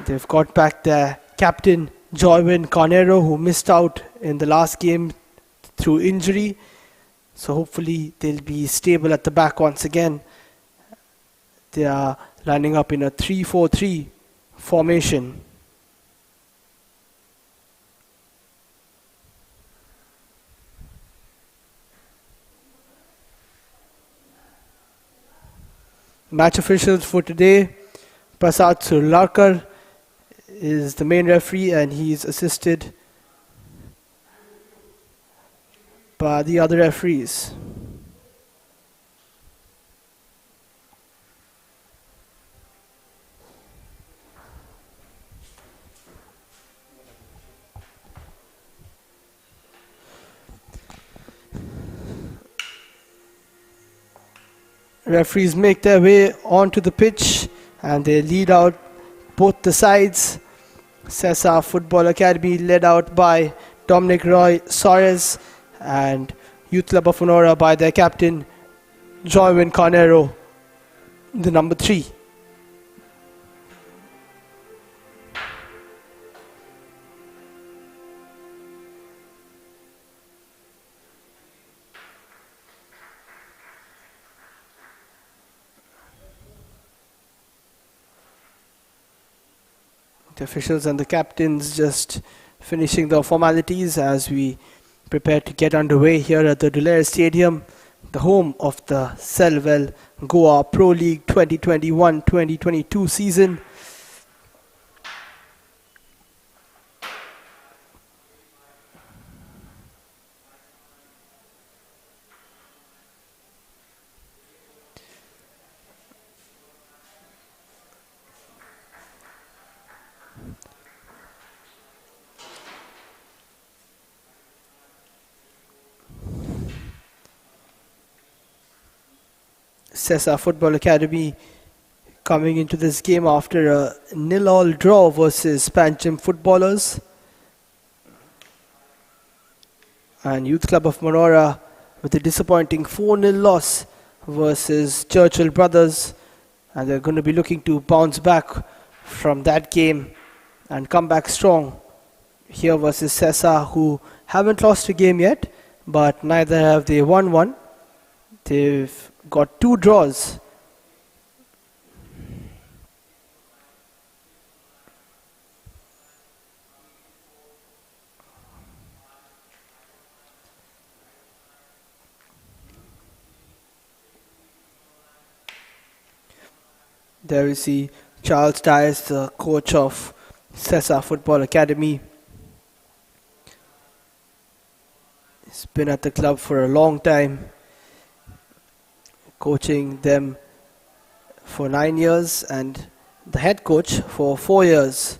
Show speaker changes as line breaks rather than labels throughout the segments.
They've got back their captain, Joywin Carnero, who missed out in the last game through injury. So hopefully they'll be stable at the back once again. They are lining up in a 3-4-3 formation. Match officials for today: Prasad Surlarkar is the main referee, and he is assisted by the other referees. Referees make their way onto the pitch and they lead out both the sides. Sessa Football Academy led out by Dominic Roy Soares and Youth Club of Honora by their captain Joywin Carnero, the number 3. The officials and the captains just finishing the formalities as we prepare to get underway here at the Dulair Stadium, the home of the Selwell Goa Pro League 2021-2022 season. Sessa Football Academy coming into this game after a 0-0 draw versus Pancham Footballers. And Youth Club of Monora with a disappointing 4-0 loss versus Churchill Brothers. And they're going to be looking to bounce back from that game and come back strong here versus Sessa, who haven't lost a game yet, but neither have they won one. They've got 2 draws. There we see Charles Dias, the coach of Sessa Football Academy. He's been at the club for a long time, coaching them for 9 years and the head coach for 4 years.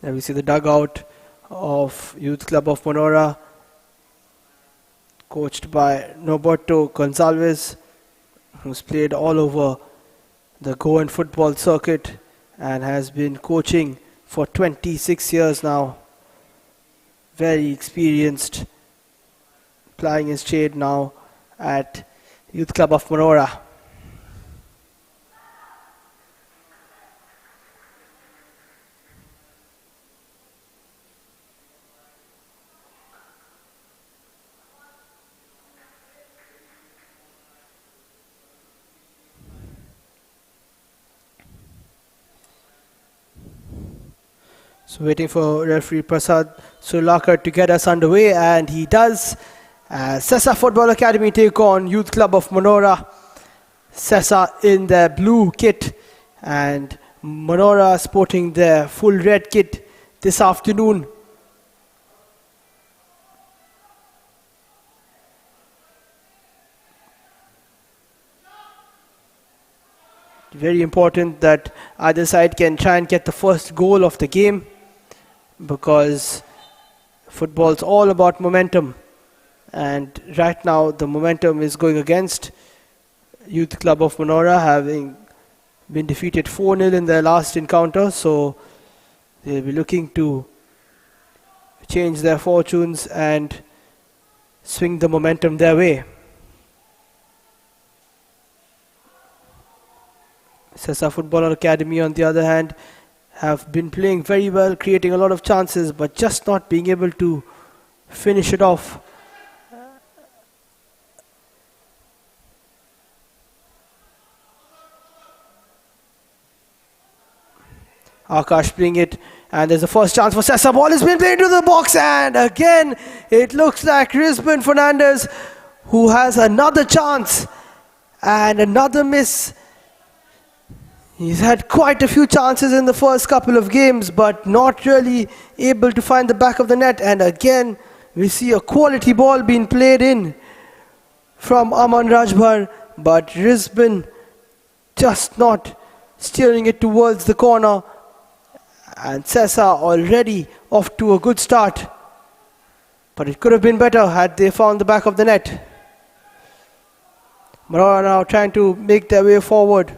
There we see the dugout of Youth Club of Monora, coached by Norberto Gonzalez, who's played all over the Goan football circuit and has been coaching for 26 years now. Very experienced, plying his trade now at Youth Club of Monora. So waiting for referee Prasad Surlarkar to get us underway, and he does. Sessa Football Academy take on Youth Club of Monora. Sessa in their blue kit and Monora sporting their full red kit this afternoon. Very important that either side can try and get the first goal of the game, because football's all about momentum. And right now the momentum is going against Youth Club of Monora, having been defeated 4-0 in their last encounter. So they'll be looking to change their fortunes and swing the momentum their way. Sessa Football Academy, on the other hand, have been playing very well, creating a lot of chances, but just not being able to finish it off. Akash bring it, and there's a first chance for Sessa. Ball has been played into the box, and again it looks like Rizban Fernandez, who has another chance and another miss. He's had quite a few chances in the first couple of games, but not really able to find the back of the net. And again, we see a quality ball being played in from Aman Rajbhar, but Rizban just not steering it towards the corner. And Sessa already off to a good start. But it could have been better had they found the back of the net. Manora now trying to make their way forward.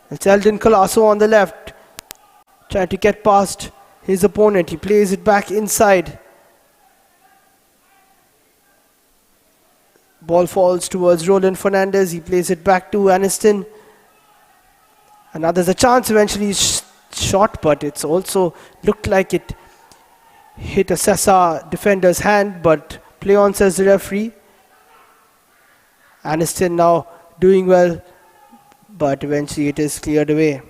It's Eldon Colasso on the left, trying to get past his opponent. He plays it back inside. Ball falls towards Roland Fernandez. He plays it back to Aniston. And now there's a chance eventually shot, but it's also looked like it hit a Sessa defender's hand, but play on, says the referee. Aniston now doing well, but eventually it is cleared away.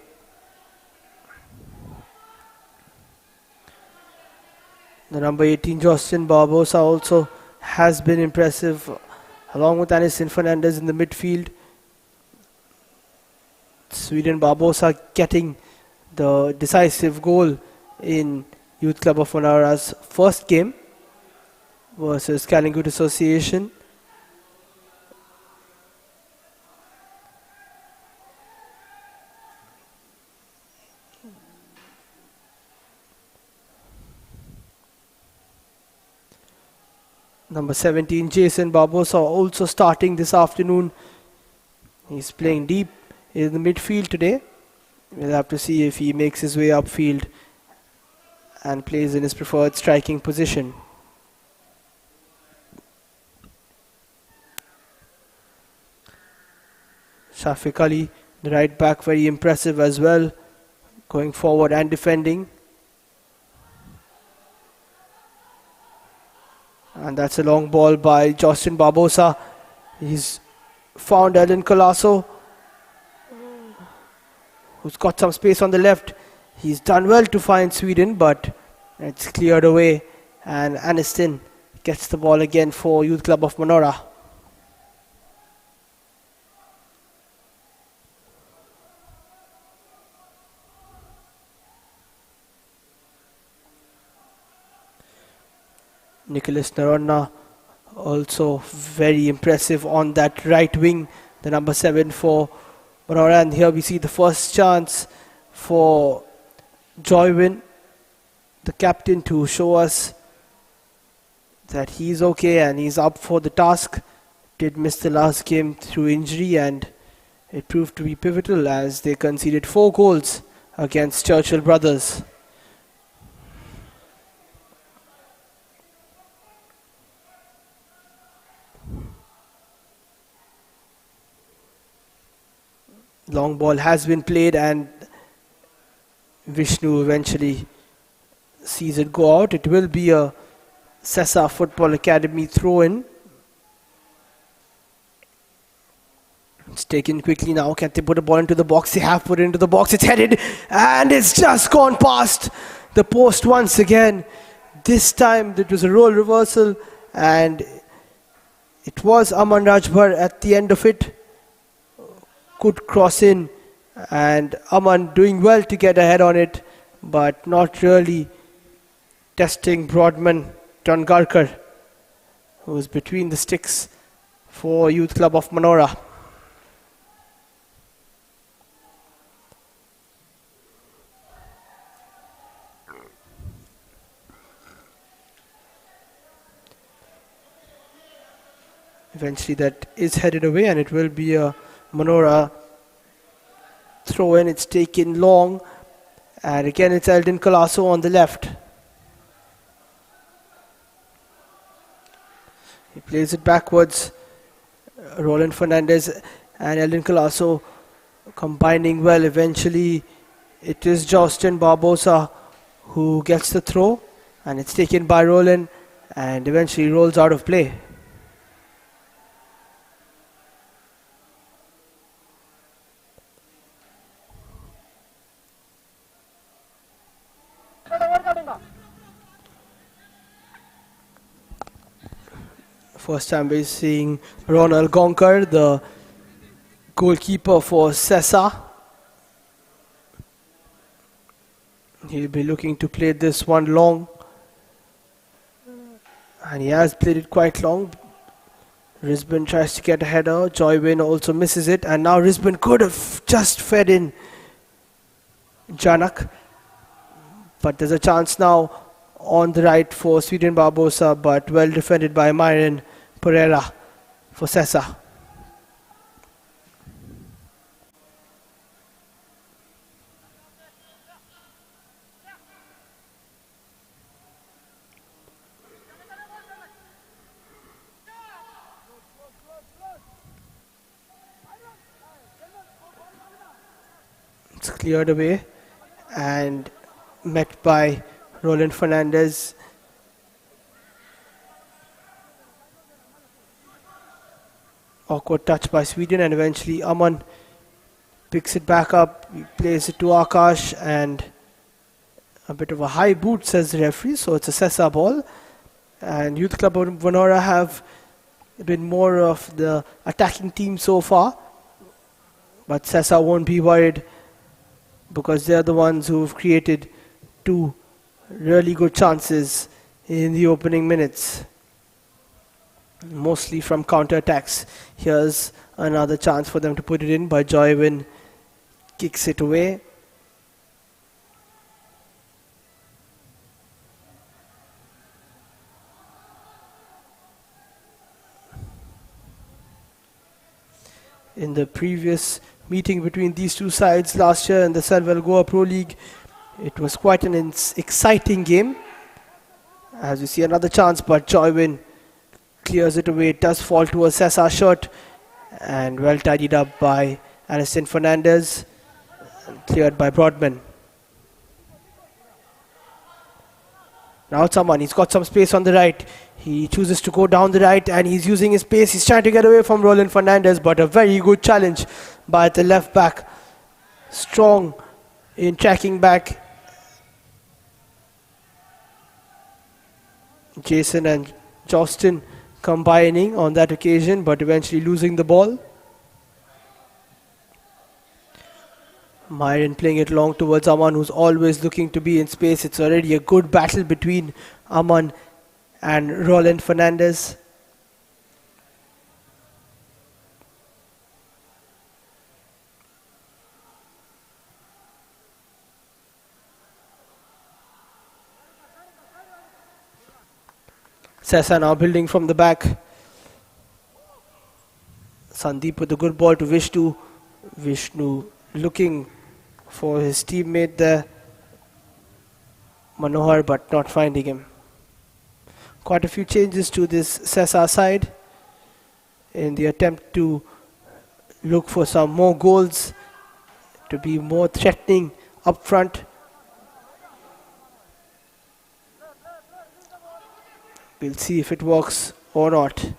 The number 18 Justin Barbosa also has been impressive, along with Aniston Fernandez in the midfield. Sweden Barbosa getting the decisive goal in Youth Club of Manora's first game versus Calangute Association. Number 17 Jason Barbosa also starting this afternoon. He's playing deep in the midfield today. We'll have to see if he makes his way upfield and plays in his preferred striking position. Shafiq Ali, the right back, very impressive as well, going forward and defending. And that's a long ball by Justin Barbosa. He's found Eldon Colasso, who's got some space on the left. He's done well to find Sweden, but it's cleared away. And Aniston gets the ball again for Youth Club of Manora. Nicholas Naronna also very impressive on that right wing, the number 7 for Manora. And here we see the first chance for Joywin, the captain, to show us that he's okay and he's up for the task. Did miss the last game through injury, and it proved to be pivotal as they conceded 4 goals against Churchill Brothers. Long ball has been played and Vishnu eventually sees it go out. It will be a Sessa Football Academy throw-in. It's taken quickly now. Can they put a ball into the box? They have put it into the box. It's headed and it's just gone past the post once again. This time it was a role reversal and it was Aman Rajbhar at the end of it. Could cross in, and Aman doing well to get ahead on it, but not really testing Broadman Tongarkar, who was between the sticks for Youth Club of Manora. Eventually that is headed away and it will be a Manora throw in. It's taken long, and again it's Eldon Colasso on the left. He plays it backwards. Roland Fernandez and Eldon Colasso combining well. Eventually, it is Justin Barbosa who gets the throw, and it's taken by Roland, and eventually rolls out of play. First time we're seeing Ronald Gonkar, the goalkeeper for Sessa. He'll be looking to play this one long, and he has played it quite long. Risbon tries to get a header. Joywin also misses it, and now Risbon could have just fed in Janak, but there's a chance now on the right for Sweden Barbosa, but well defended by Myron Pereira for Sessa. It's cleared away and met by Roland Fernandez. Awkward touch by Sweden, and eventually Aman picks it back up. He plays it to Akash, and a bit of a high boot, says the referee, so it's a Sessa ball. And Youth Club of Vanora have been more of the attacking team so far, but Sessa won't be worried because they're the ones who've created two really good chances in the opening minutes, mostly from counter-attacks. Here's another chance for them to put it in, but Joywin kicks it away. In the previous meeting between these two sides last year in the Selval Goa Pro League, it was quite an exciting game. As you see, another chance, but Joywin clears it away. It does fall to a Sessa shot, and well tidied up by Aniston Fernandez, and cleared by Broadman. Now it's Aman. He's got some space on the right. He chooses to go down the right, and he's using his pace. He's trying to get away from Roland Fernandez, but a very good challenge by the left back. Strong in tracking back. Jason and Justin combining on that occasion, but eventually losing the ball. Myron playing it long towards Aman, who's always looking to be in space. It's already a good battle between Aman and Roland Fernandez. Sessa now building from the back. Sandeep with a good ball to Vishnu. Vishnu looking for his teammate there, Manohar, but not finding him. Quite a few changes to this Sessa side in the attempt to look for some more goals, to be more threatening up front. We'll see if it works or not.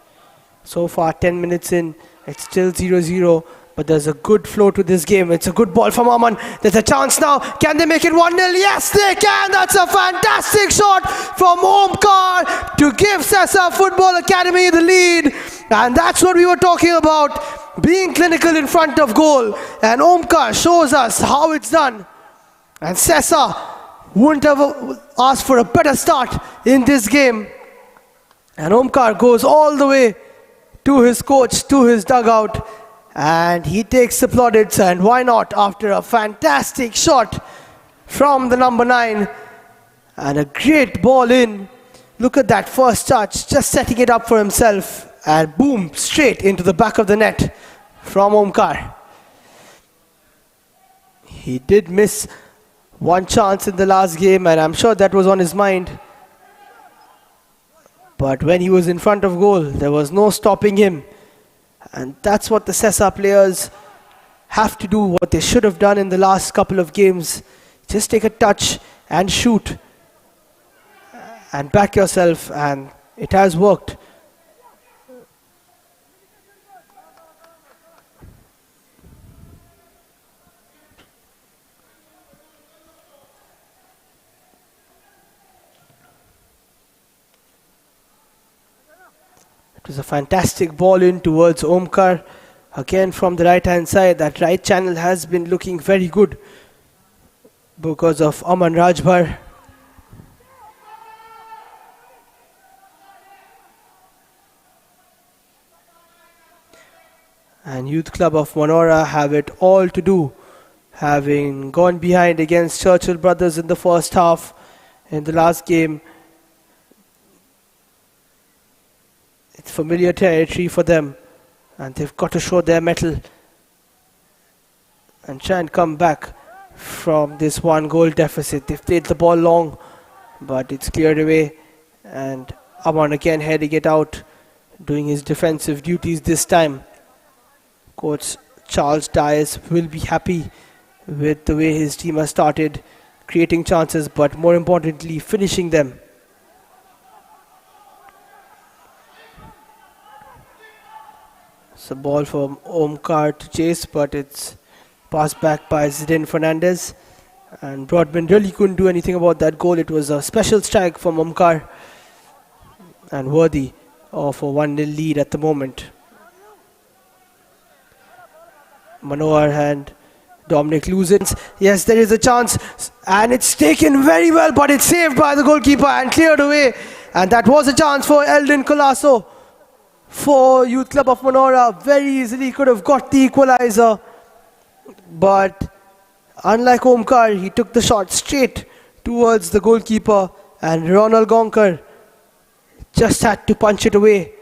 So far, 10 minutes in, it's still 0-0. But there's a good flow to this game. It's a good ball from Aman. There's a chance now. Can they make it 1-0? Yes, they can. That's a fantastic shot from Omkar to give Sessa Football Academy the lead. And that's what we were talking about, being clinical in front of goal. And Omkar shows us how it's done. And Sessa wouldn't have asked for a better start in this game. And Omkar goes all the way to his coach, to his dugout. And he takes the plaudits, and why not, after a fantastic shot from the number 9 and a great ball in. Look at that first touch, just setting it up for himself, and boom, straight into the back of the net from Omkar. He did miss one chance in the last game, and I'm sure that was on his mind. But when he was in front of goal, there was no stopping him. And that's what the Sessa players have to do what they should have done in the last couple of games. Just take a touch and shoot and back yourself, and it has worked. It was a fantastic ball in towards Omkar. Again from the right hand side. That right channel has been looking very good because of Aman Rajbhar. And Youth Club of Manora have it all to do, having gone behind against Churchill Brothers in the first half in the last game. It's familiar territory for them, and they've got to show their mettle and try and come back from this 1-goal deficit. They've played the ball long, but it's cleared away, and Aman again heading it out, doing his defensive duties this time. Coach Charles Dias will be happy with the way his team has started, creating chances, but more importantly, finishing them. It's a ball from Omkar to chase, but it's passed back by Zidane Fernandez. And Broadbent really couldn't do anything about that goal. It was a special strike from Omkar and worthy of a 1-0 lead at the moment. Manohar and Dominic Luzins. Yes, there is a chance, and it's taken very well, but it's saved by the goalkeeper and cleared away. And that was a chance for Eldon Colasso for Youth Club of Manora. Very easily could have got the equalizer, but unlike Omkar, he took the shot straight towards the goalkeeper, and Ronald Gonkar just had to punch it away.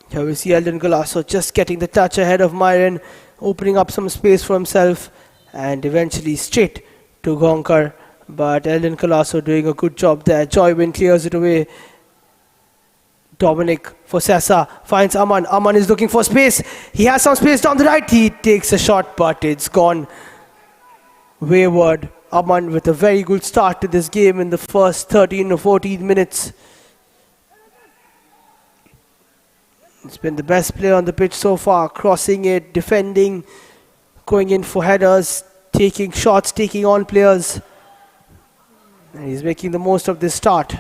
Here we see Eldon Colasso just getting the touch ahead of Myron, opening up some space for himself, and eventually straight to Gonkar. But Eldon Colasso doing a good job there. Joywin clears it away. Dominic for Sessa finds Aman. Aman is looking for space. He has some space down the right. He takes a shot, but it's gone wayward. Aman with a very good start to this game in the first 13 or 14 minutes. It's been the best player on the pitch so far, crossing it, defending, going in for headers, taking shots, taking on players. And he's making the most of this start.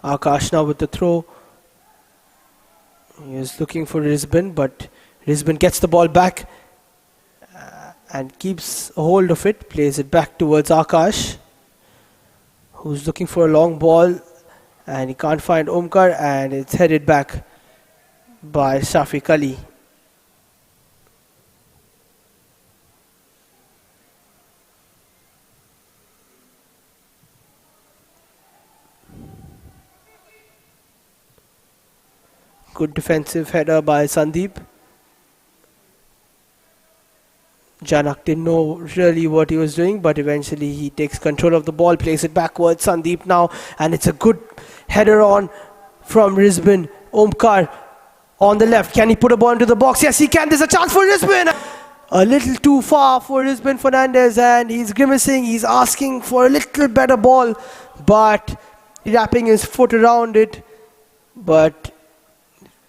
Akash now with the throw. He is looking for Risbin, but Risbin gets the ball back and keeps a hold of it, plays it back towards Akash, who's looking for a long ball, and he can't find Omkar, and it's headed back by Shafiq Ali. Good defensive header by Sandeep. Janak didn't know really what he was doing, but eventually he takes control of the ball, plays it backwards. Sandeep now, and it's a good header on from Risbin. Omkar on the left. Can he put a ball into the box? Yes, he can. There's a chance for Risbin. A little too far for Risbin Fernandez, and he's grimacing. He's asking for a little better ball, but wrapping his foot around it. But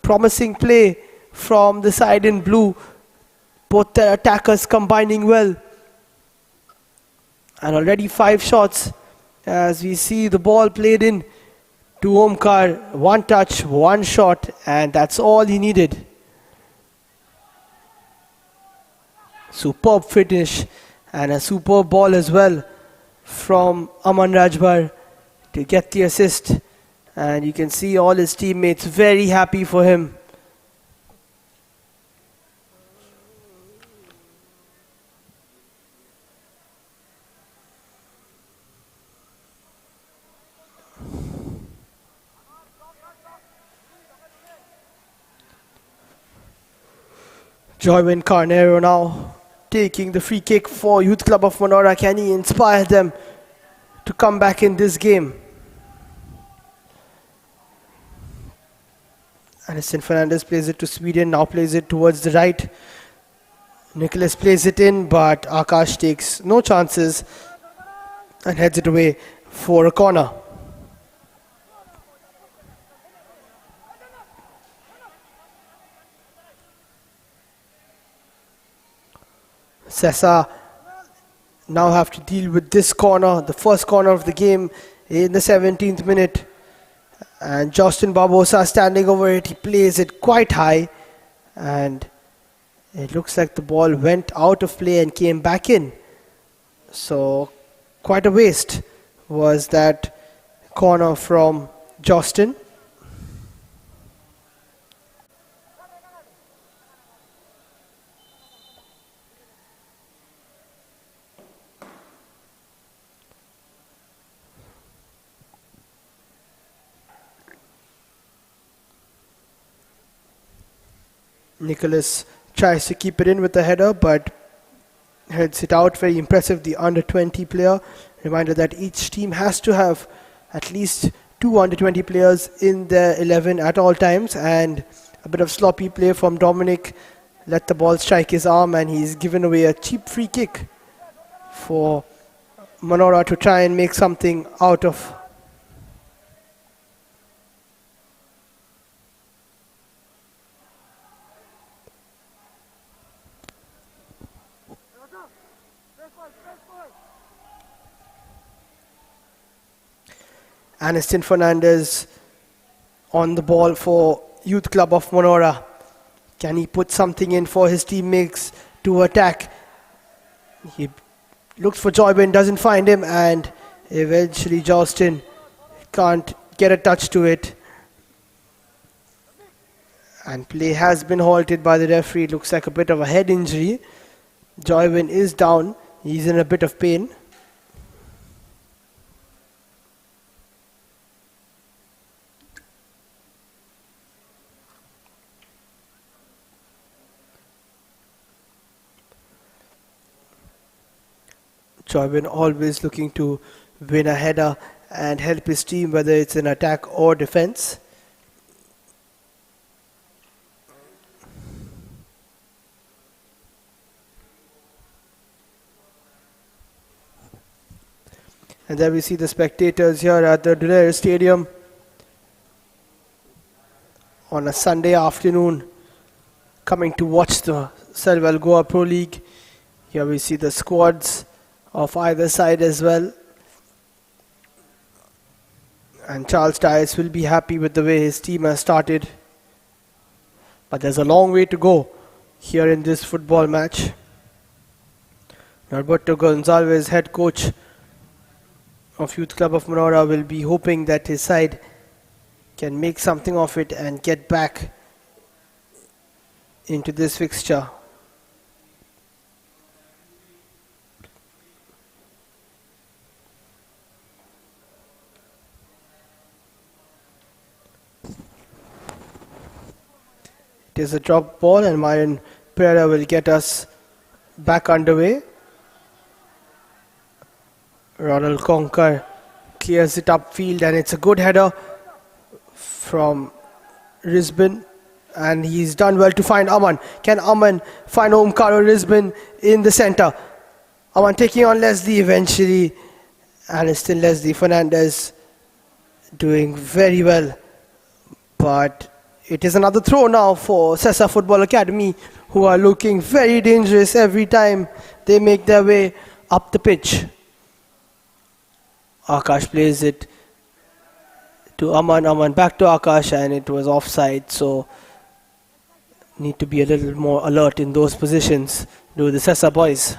promising play from the side in blue. Both their attackers combining well. And already 5 shots as we see the ball played in to Omkar. 1 touch, 1 shot, and that's all he needed. Superb finish and a superb ball as well from Aman Rajbhar to get the assist. And you can see all his teammates very happy for him. Joywin Carnero now taking the free kick for Youth Club of Manora. Can he inspire them to come back in this game? Aniston Fernandez plays it to Sweden, now plays it towards the right. Nicholas plays it in, but Akash takes no chances and heads it away for a corner. Sessa now have to deal with this corner, the first corner of the game in the 17th minute. And Justin Barbosa standing over it, he plays it quite high. And it looks like the ball went out of play and came back in. So quite a waste was that corner from Justin. Nicholas tries to keep it in with the header, but heads it out. Very impressive, the under 20 player. Reminder that each team has to have at least 2 under 20 players in their 11 at all times. And a bit of sloppy play from Dominic. Let the ball strike his arm, and he's given away a cheap free kick for Manora to try and make something out of. Aniston Fernandez on the ball for Youth Club of Manora. Can he put something in for his teammates to attack? He looks for Joybin, doesn't find him, and eventually Justin can't get a touch to it. And play has been halted by the referee. It looks like a bit of a head injury. Joybin is down. He's in a bit of pain. Joybin always looking to win a header and help his team, whether it's in attack or defense. And there we see the spectators here at the Durai Stadium on a Sunday afternoon coming to watch the Selval Goa Pro League. Here we see the squads of either side as well. And Charles Tyres will be happy with the way his team has started. But there's a long way to go here in this football match. Norberto Gonzalez, head coach of Youth Club of Manora, will be hoping that his side can make something of it and get back into this fixture. It is a drop ball, and Myron Pereira will get us back underway. Ronald Conker clears it upfield, and it's a good header from Risbin, and he's done well to find Aman. Can Aman find Omkaro Risbin in the center? Aman taking on Leslie eventually, and it's still Leslie Fernandez doing very well. But it is another throw now for Sessa Football Academy, who are looking very dangerous every time they make their way up the pitch. Akash plays it to Aman. Aman back to Akash, and it was offside, so need to be a little more alert in those positions. Do the Sessa boys.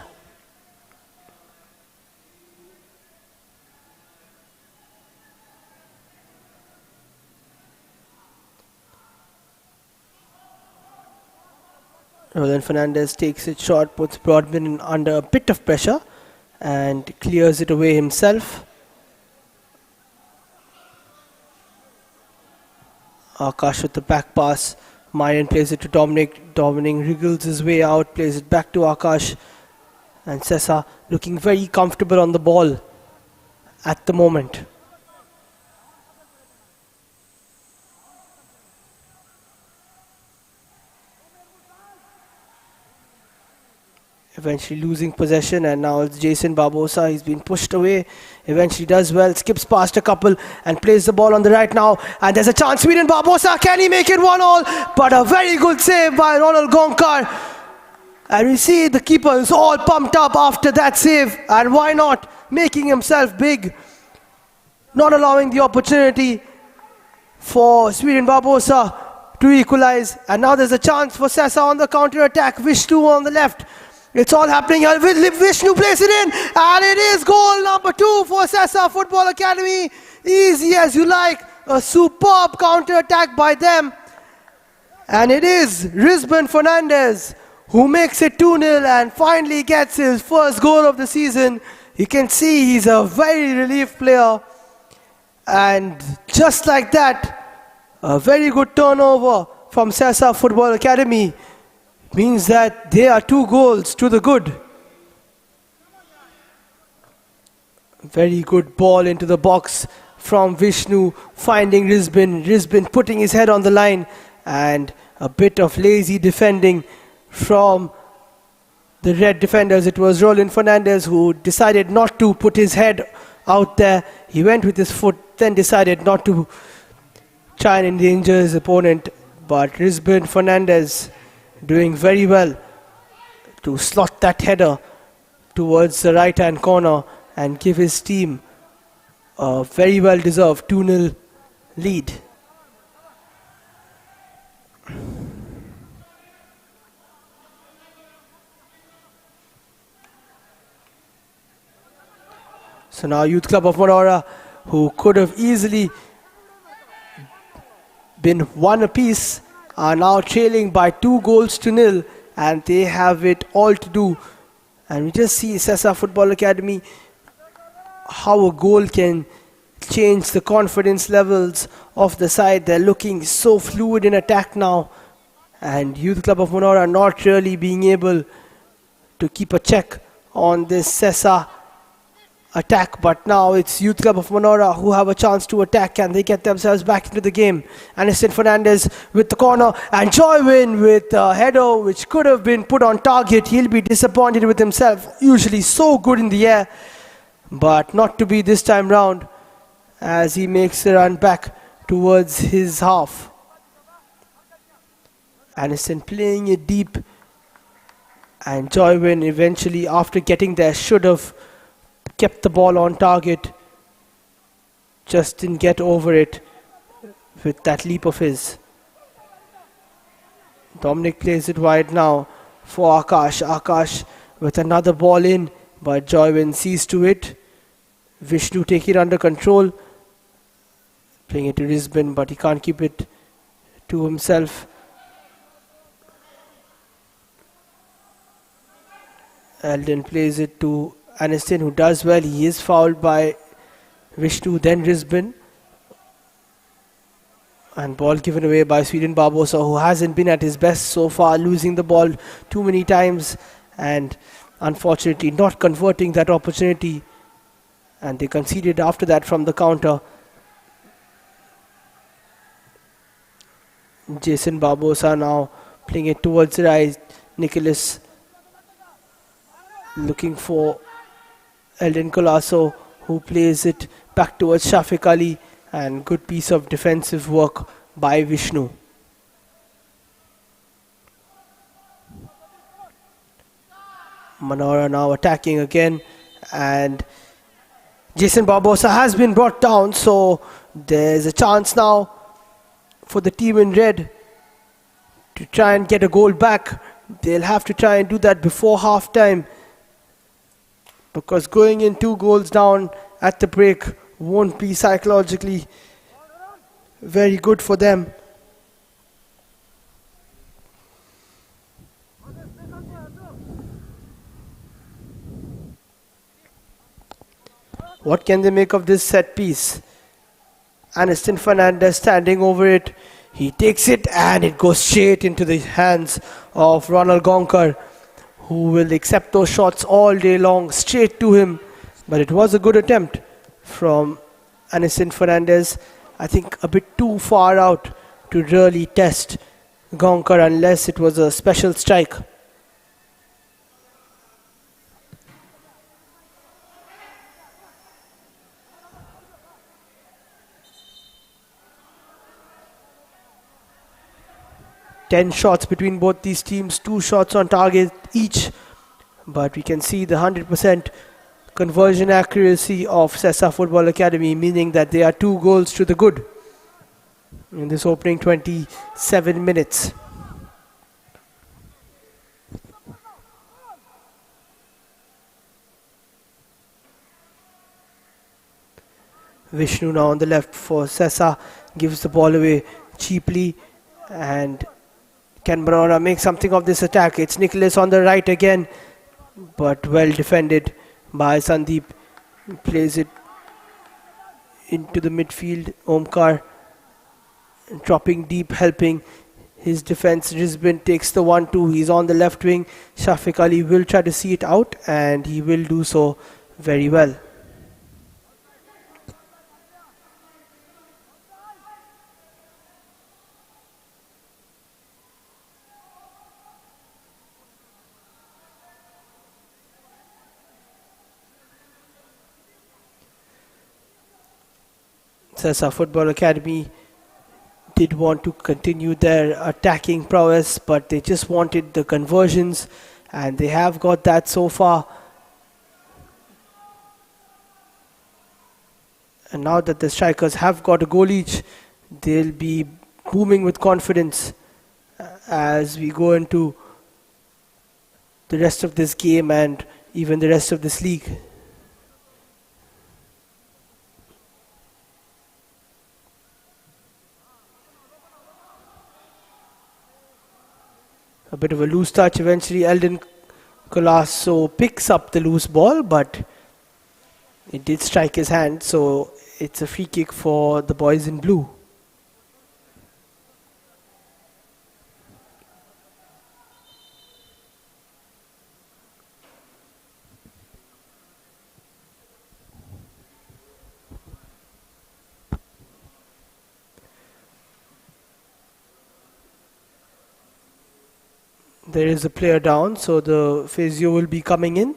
Roland Fernandez takes it short, puts Broadman in under a bit of pressure and clears it away himself. Akash with the back pass. Myron plays it to Dominic. Dominic wriggles his way out, plays it back to Akash. And Sessa looking very comfortable on the ball at the moment. Eventually losing possession, and now it's Jason Barbosa. He's been pushed away. Eventually does well, skips past a couple and plays the ball on the right now. And there's a chance. Sweden Barbosa, can he make it 1-1? But a very good save by Ronald Gonkar. And we see the keeper is all pumped up after that save. And why not? Making himself big. Not allowing the opportunity for Sweden Barbosa to equalize. And now there's a chance for Sessa on the counter attack. Vishnu on the left. It's all happening here. Vishnu plays it in, and it is goal number 2 for Sessa Football Academy. Easy as you like. A superb counter attack by them. And it is Rizban Fernandez who makes it 2-0 and finally gets his first goal of the season. You can see he's a very relief player. And just like that, a very good turnover from Sessa Football Academy means that they are 2 goals to the good. Very good ball into the box from Vishnu, finding Rizban. Rizban putting his head on the line, and a bit of lazy defending from the red defenders. It was Roland Fernandez who decided not to put his head out there. He went with his foot, then decided not to try and endanger his opponent. But Rizban Fernandez doing very well to slot that header towards the right hand corner and give his team a very well deserved 2-0 lead. So now Youth Club of Monora, who could have easily been 1 apiece, are now trailing by 2-0, and they have it all to do. And we just see Sessa Football Academy, how a goal can change the confidence levels of the side. They're looking so fluid in attack now, and Youth Club of Monora not really being able to keep a check on this Sessa attack. But now it's Youth Club of Monora who have a chance to attack, and they get themselves back into the game. Aniston Fernandez with the corner, and Joywin with a header which could have been put on target. He'll be disappointed with himself. Usually so good in the air, but not to be this time round, as he makes a run back towards his half. Aniston playing it deep, and Joywin eventually, after getting there, should have kept the ball on target. Just didn't get over it with that leap of his. Dominic plays it wide now for Akash. Akash with another ball in, but Joywin sees to it. Vishnu take it under control, playing it to Rizban, but he can't keep it to himself. Eldon plays it to Aniston, who does well. He is fouled by Vishnu, then Rizban. And ball given away by Sweden Barbosa, who hasn't been at his best so far, losing the ball too many times and unfortunately not converting that opportunity. And they conceded after that from the counter. Jason Barbosa now playing it towards the right. Nicholas looking for Eldon Colasso, who plays it back towards Shafiq Ali, and good piece of defensive work by Vishnu. Monora now attacking again, and Jason Barbosa has been brought down, so there's a chance now for the team in red to try and get a goal back. They'll have to try and do that before half time, because going in 2 goals down at the break won't be psychologically very good for them. What can they make of this set piece? Aniston Fernandez standing over it. He takes it and it goes straight into the hands of Ronald Gonkar, who will accept those shots all day long straight to him. But it was a good attempt from Anison Fernandez. I think a bit too far out to really test Gonkar unless it was a special strike. Ten shots between both these teams, 2 shots on target each. But we can see the 100% conversion accuracy of Sessa Football Academy, meaning that they are 2 goals to the good in this opening 27 minutes. Vishnu now on the left for Sessa, gives the ball away cheaply, and can Manora make something of this attack? It's Nicholas on the right again, but well defended by Sandeep. Plays it into the midfield. Omkar dropping deep, helping his defense. Rizbin takes the 1-2. He's on the left wing. Shafiq Ali will try to see it out, and he will do so very well. Sessa Football Academy did want to continue their attacking prowess, but they just wanted the conversions, and they have got that so far. And now that the strikers have got a goal each, they'll be booming with confidence as we go into the rest of this game and even the rest of this league. A bit of a loose touch. Eventually, Eldon Colasso picks up the loose ball, but it did strike his hand, so it's a free kick for the boys in blue. There is a player down, so the physio will be coming in.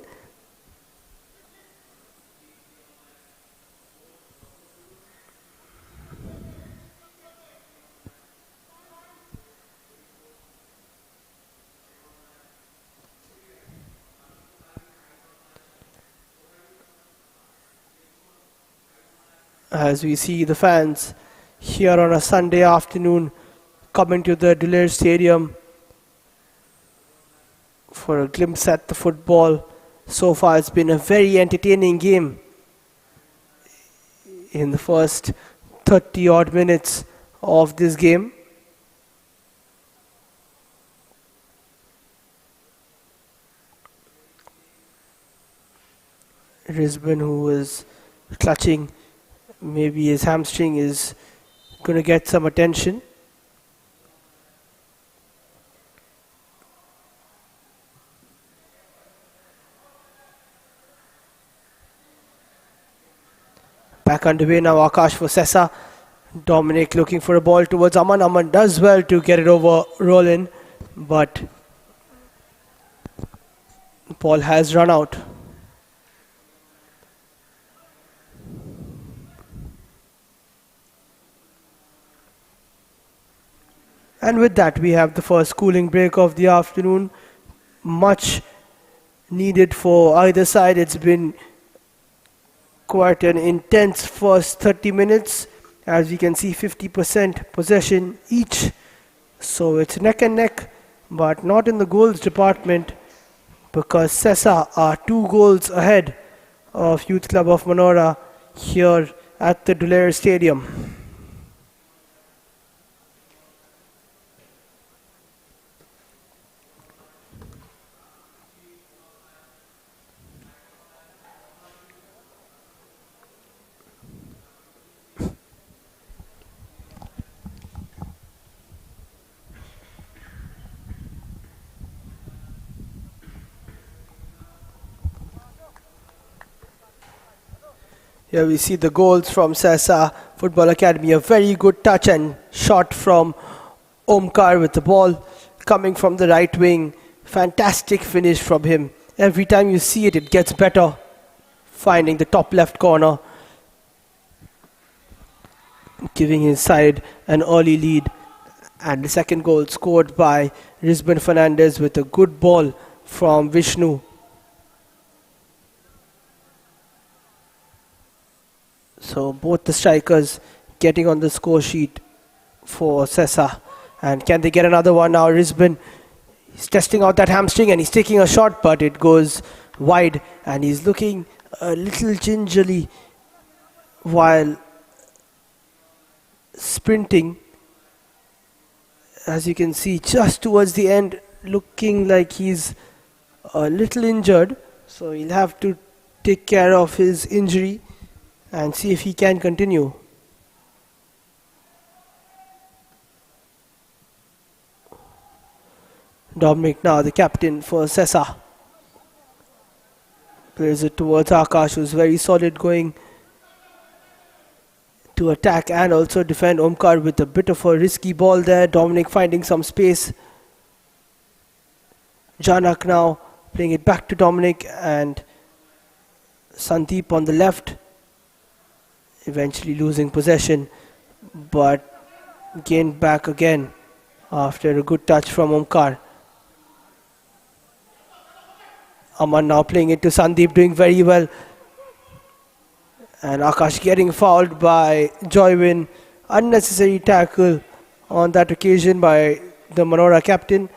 As we see the fans here on a Sunday afternoon coming to the Dulair Stadium for a glimpse at the football. So far it's been a very entertaining game in the first 30 odd minutes of this game. Rizbin, who is clutching maybe his hamstring, is going to get some attention. Back underway now, Akash for Sessa. Dominic looking for a ball towards Aman. Aman does well to get it over Roland, but Paul has run out. And with that, we have the first cooling break of the afternoon. Much needed for either side. It's been quite an intense first 30 minutes. As you can see, 50% possession each. So it's neck and neck, but not in the goals department, because Sessa are 2 goals ahead of Youth Club of Manora here at the Dulair Stadium. Here we see the goals from Sesa Football Academy. A very good touch and shot from Omkar with the ball coming from the right wing. Fantastic finish from him. Every time you see it, it gets better. Finding the top left corner. Giving his side an early lead. And the second goal scored by Rizban Fernandez with a good ball from Vishnu. So both the strikers getting on the score sheet for Sesa. And can they get another one now? Rizban, he's testing out that hamstring and he's taking a shot, but it goes wide. And he's looking a little gingerly while sprinting. As you can see, just towards the end, looking like he's a little injured. So he'll have to take care of his injury and see if he can continue. Dominic now, the captain for Sesa. Plays it towards Akash, who's very solid going to attack and also defend. Omkar with a bit of a risky ball there. Dominic finding some space. Janak now playing it back to Dominic and Sandeep on the left. Eventually losing possession, but gained back again after a good touch from Omkar. Aman now playing it to Sandeep, doing very well. And Akash getting fouled by Joywin. Unnecessary tackle on that occasion by the Manora captain.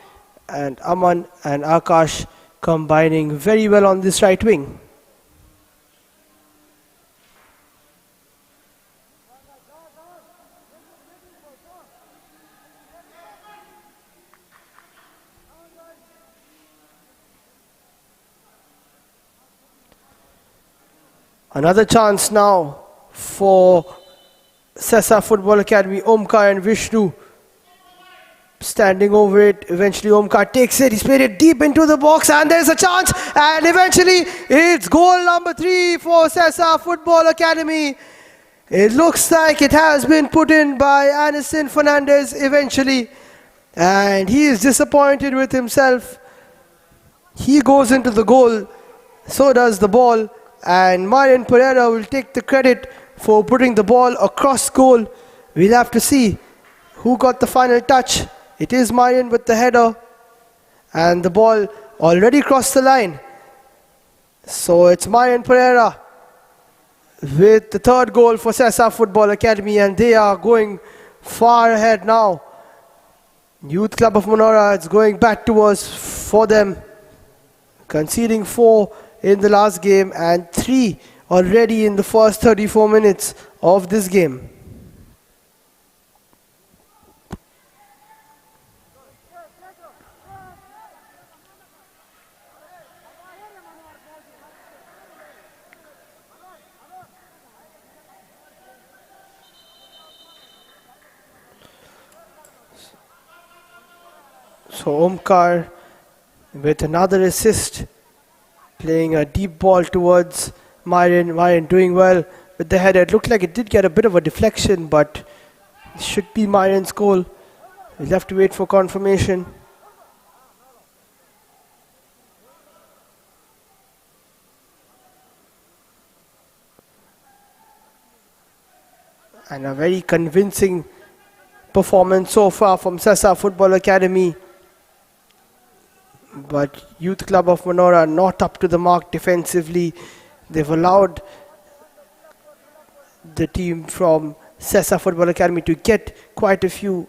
And Aman and Akash combining very well on this right wing. Another chance now for Sesa Football Academy. Omkar and Vishnu standing over it. Eventually Omkar takes it. He's played it deep into the box and there's a chance. And eventually it's goal number 3 for Sesa Football Academy. It looks like it has been put in by Anderson Fernandez eventually. And he is disappointed with himself. He goes into the goal. So does the ball. And Marian Pereira will take the credit for putting the ball across goal. We'll have to see who got the final touch. It is Marian with the header. And the ball already crossed the line. So it's Marian Pereira with the third goal for Sesa Football Academy. And they are going far ahead now. Youth Club of Manora, it's going back towards for them. Conceding 4 in the last game and 3 already in the first 34 minutes of this game. So Omkar with another assist, playing a deep ball towards Marian. Marian doing well with the header. It looked like it did get a bit of a deflection, but it should be Marian's goal. We'll have to wait for confirmation. And a very convincing performance so far from Sesa Football Academy. But Youth Club of Manora not up to the mark defensively. They've allowed the team from Sesa Football Academy to get quite a few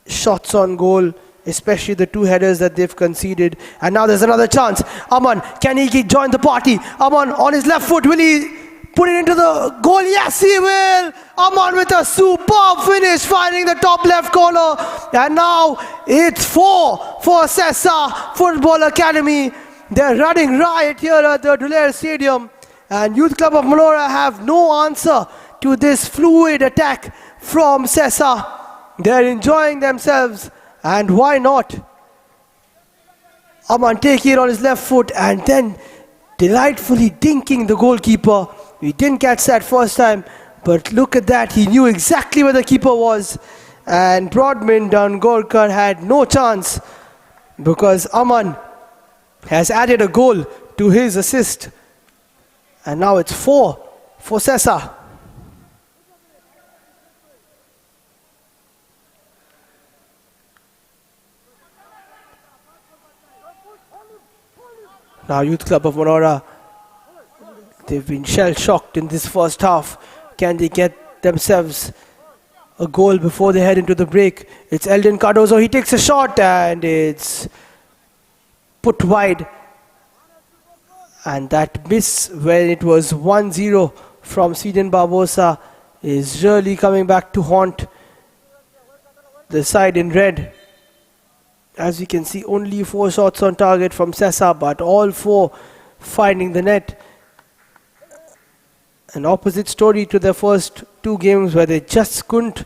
shots on goal, especially the 2 headers that they've conceded. And now there's another chance. Aman, can he join the party? Aman on his left foot, will he put it into the goal? Yes, he will. Aman with a superb finish, finding the top left corner. And now it's 4 for Sesa Football Academy. They're running riot here at the Dulair Stadium. And Youth Club of Manora have no answer to this fluid attack from Sesa. They're enjoying themselves. And why not? Aman taking it on his left foot and then delightfully dinking the goalkeeper We didn't catch that first time, but look at that. He knew exactly where the keeper was. And Broadman Dongorkar had no chance because Aman has added a goal to his assist. And now it's 4 for Sessa. Now Youth Club of Manora, they've been shell-shocked in this first half. Can they get themselves a goal before they head into the break? It's Eldon Cardozo. He takes a shot and it's put wide. And that miss when it was 1-0 from Sweden Barbosa is really coming back to haunt the side in red. As you can see, only 4 shots on target from Sessa, but all 4 finding the net. An opposite story to their first 2 games where they just couldn't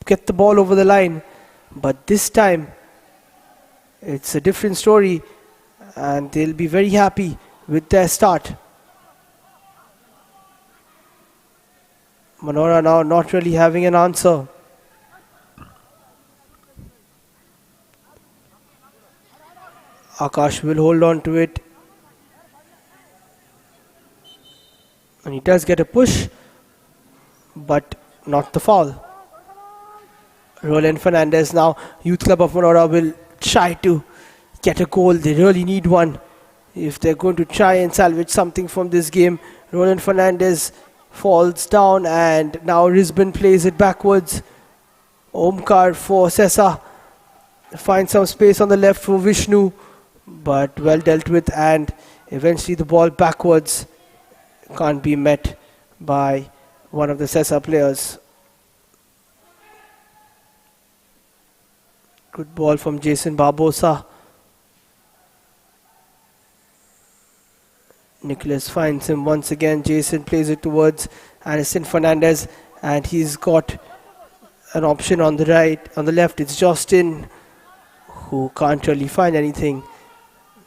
get the ball over the line. But this time, it's a different story and they'll be very happy with their start. Manora now not really having an answer. Akash will hold on to it. And he does get a push, but not the foul. Roland Fernandez now. Youth Club of Manora will try to get a goal. They really need one if they're going to try and salvage something from this game. Roland Fernandez falls down and now Risbon plays it backwards. Omkar for Sessa. Finds some space on the left for Vishnu, but well dealt with, and eventually the ball backwards can't be met by one of the Sessa players. Good ball from Jason Barbosa. Nicholas finds him once again. Jason plays it towards Aniston Fernandez, and he's got an option on the right. On the left, it's Justin, who can't really find anything.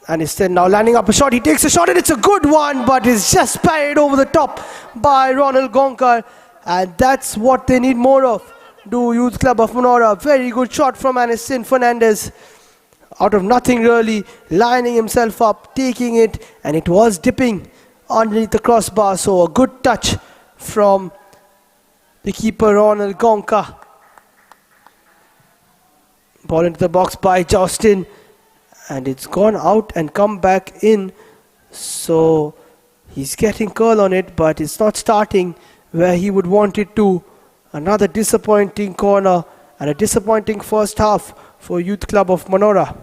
Aniston now landing up a shot. He takes a shot and it's a good one, but it's just parried over the top by Ronald Gonkar, and that's what they need more of. Do Youth Club of Manora. Very good shot from Aniston Fernandez. Out of nothing really, lining himself up, taking it, and it was dipping underneath the crossbar, so a good touch from the keeper Ronald Gonka. Ball into the box by Justin, and it's gone out and come back in, so he's getting curl on it, but it's not starting where he would want it to. Another disappointing corner and a disappointing first half for Youth Club of Manora.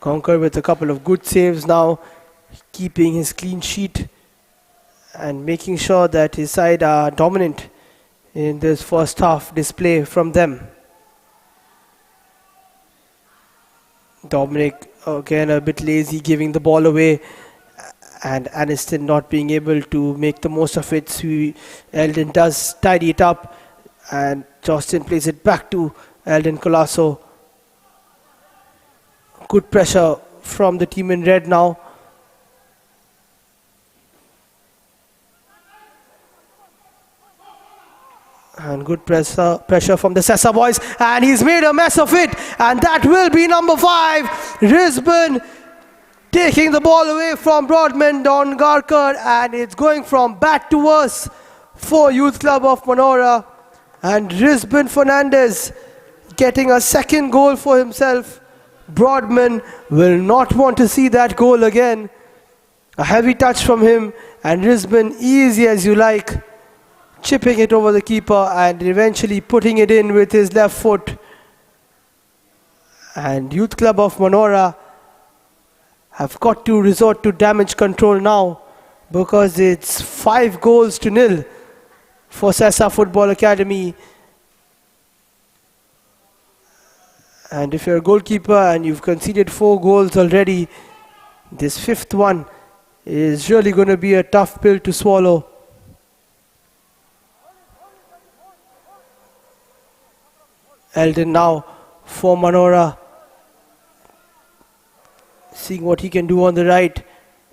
Conquer with a couple of good saves now, keeping his clean sheet and making sure that his side are dominant in this first half display from them. Dominic again a bit lazy, giving the ball away, and Aniston not being able to make the most of it. So Eldon does tidy it up, and Justin plays it back to Eldon Colasso. Good pressure from the team in red now. And good pressure from the Sessa boys, and he's made a mess of it, and that will be number 5. Risbon taking the ball away from Broadman Dongorkar, and it's going from bad to worse for Youth Club of Manora. And Risbon Fernandez getting a second goal for himself. Broadman will not want to see that goal again. A heavy touch from him, and Risbon, easy as you like, chipping it over the keeper and eventually putting it in with his left foot. And Youth Club of Manora have got to resort to damage control now, because it's 5-0 for Sessa Football Academy. And if you're a goalkeeper and you've conceded 4 goals already, this 5th one is really going to be a tough pill to swallow. Eldon now for Manora. Seeing what he can do on the right.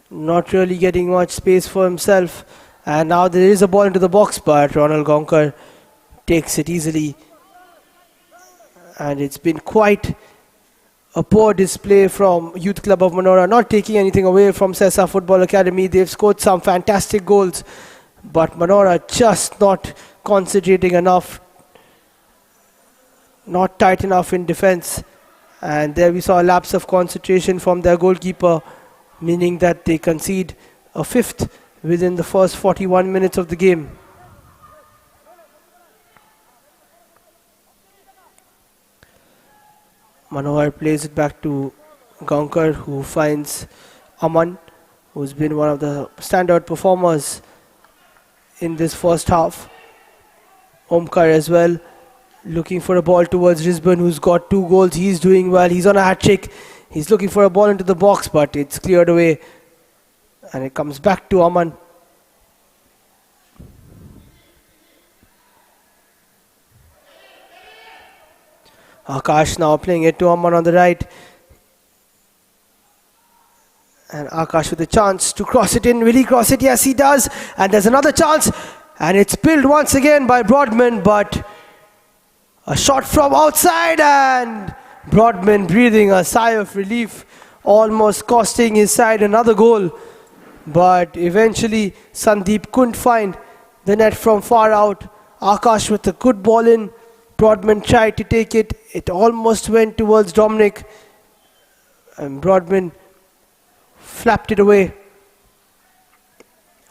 Not really getting much space for himself. And now there is a ball into the box, but Ronald Gonkar takes it easily. And it's been quite a poor display from Youth Club of Manora, not taking anything away from Sessa Football Academy. They've scored some fantastic goals, but Manora just not concentrating enough, not tight enough in defense. And there we saw a lapse of concentration from their goalkeeper, meaning that they concede a fifth within the first 41 minutes of the game. Manohar plays it back to Gonkar, who finds Aman, who's been one of the standout performers in this first half. Omkar as well, looking for a ball towards Risban, who's got 2 goals. He's doing well. He's on a hat-trick. He's looking for a ball into the box, but it's cleared away. And it comes back to Aman. Akash now playing it to Aman on the right. And Akash with a chance to cross it in. Will he cross it? Yes, he does. And there's another chance. And it's spilled once again by Broadman, but a shot from outside, and Broadman breathing a sigh of relief, almost costing his side another goal. But eventually Sandeep couldn't find the net from far out. Akash with a good ball in. Broadman tried to take it. It almost went towards Dominic. And Broadman flapped it away.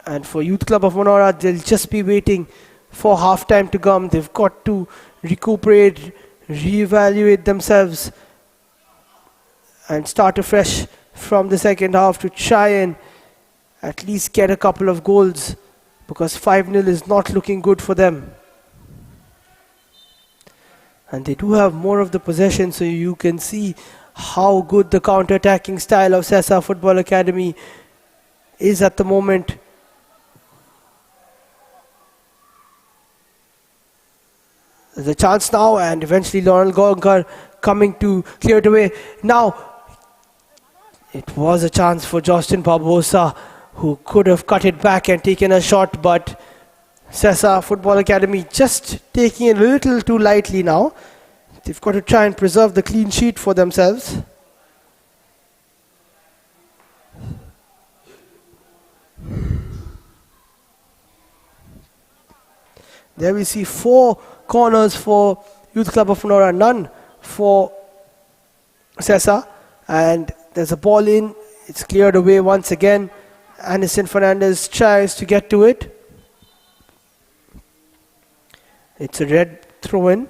And for Youth Club of Manora, they'll just be waiting for half time to come. They've got to recuperate, reevaluate themselves and start afresh from the second half to try and at least get a couple of goals, because 5-0 is not looking good for them. And they do have more of the possession, so you can see how good the counter-attacking style of Sessa Football Academy is at the moment. There's a chance now, and eventually Ronald Gonkar coming to clear it away. Now, it was a chance for Justin Barbosa, who could have cut it back and taken a shot, but Sessa Football Academy just taking it a little too lightly now. They've got to try and preserve the clean sheet for themselves. There we see 4 corners for Youth Club of Manora, none for Sessa. And there's a ball in. It's cleared away once again. Aniston Fernandez tries to get to it. It's a red throw-in.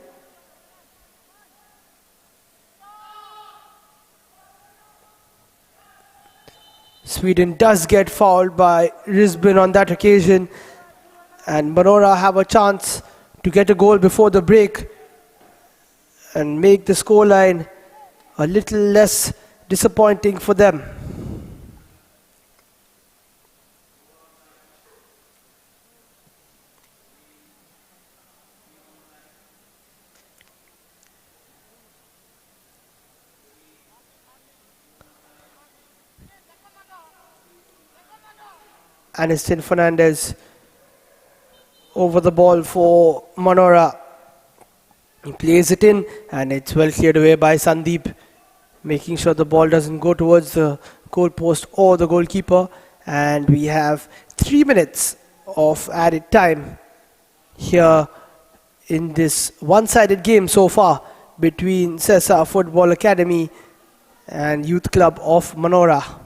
Sweden does get fouled by Risban on that occasion. And Manora have a chance to get a goal before the break and make the scoreline a little less disappointing for them. Aniston Fernandez over the ball for Manora. He plays it in, and it's well cleared away by Sandeep, making sure the ball doesn't go towards the goal post or the goalkeeper. And we have 3 minutes of added time here in this one-sided game so far between Sessa Football Academy and Youth Club of Manora.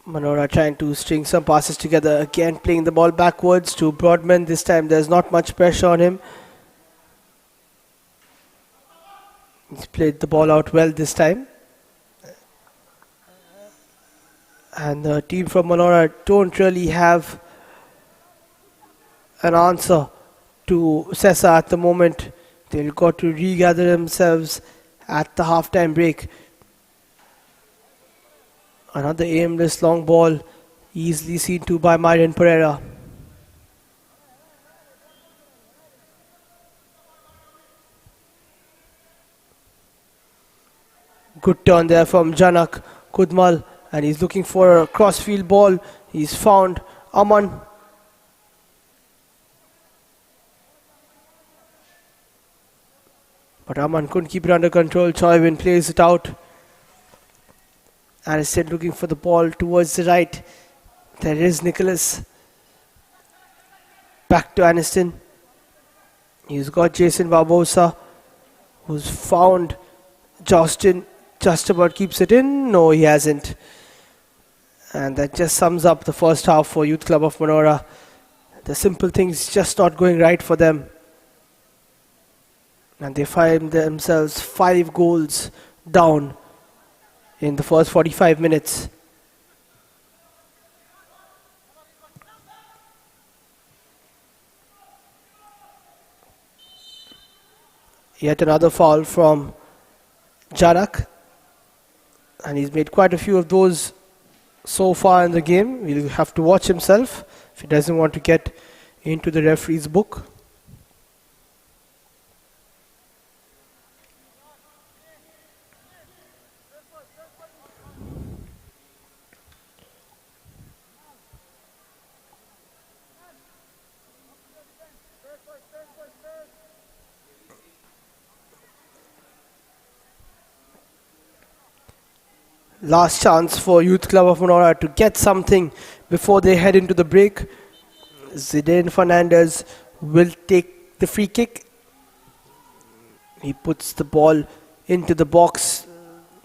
Manora trying to string some passes together. Again playing the ball backwards to Broadman. This time there's not much pressure on him. He's played the ball out well this time. And the team from Manora don't really have an answer to Sessa at the moment. They'll got to regather themselves at the halftime break. Another aimless long ball, easily seen to by Myron Pereira. Good turn there from Janak Kudmal, and he's looking for a crossfield ball. He's found Aman. But Aman couldn't keep it under control. Choywin plays it out. Aniston looking for the ball towards the right. There is Nicholas. Back to Aniston. He's got Jason Barbosa, who's found Justin. Just about keeps it in. No, he hasn't. And that just sums up the first half for Youth Club of Manora. The simple things just not going right for them. And they find themselves 5 goals down in the first 45 minutes. Yet another foul from Jarak. And he's made quite a few of those so far in the game. He'll have to watch himself if he doesn't want to get into the referee's book. Last chance for Youth Club of Manora to get something before they head into the break. Zidane Fernandez will take the free kick. He puts the ball into the box.